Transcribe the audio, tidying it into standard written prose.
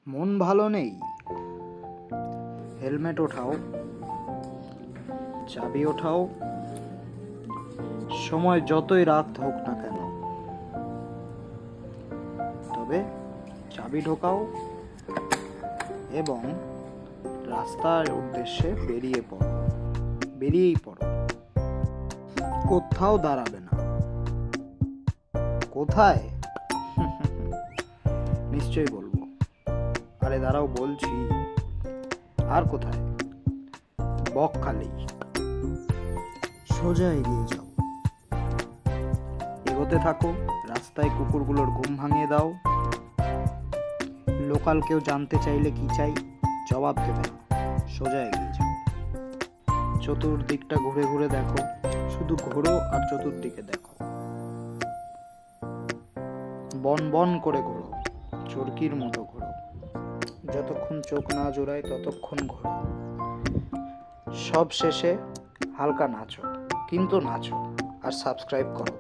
মন ভালো নেই, হেলমেট ওঠাও, চাবি ওঠাও, সময় যতই রাত হোক না কেন, তবে চাবি ঢোকাও এবং রাস্তার উদ্দেশ্যে বেরিয়েই পড়ো। কোথাও দাঁড়াবে না। কোথায়? নিশ্চয়ই বলবো। আরে দাঁড়াও বলছি। আর কোথায়? বকখালি। সোজা এগিয়ে যাও, এগোতে থাকো। রাস্তায় কুকুরগুলোর ঘুম ভাঙিয়ে দাও। লোকাল কেউ জানতে চাইলে কি চাই জবাব দেবে না। সোজা এগিয়ে যাও। চতুর্দিকটা ঘুরে ঘুরে দেখো। শুধু ঘোরো আর চতুর্দিকে দেখো। বন বন করে ঘোরো, চরকির মতো ঘোরো। যতক্ষণ চোখ না জোড়ায় ততক্ষণ ঘোরো। সব শেষে হালকা নাচো, কিন্তু নাচো আর সাবস্ক্রাইব করো।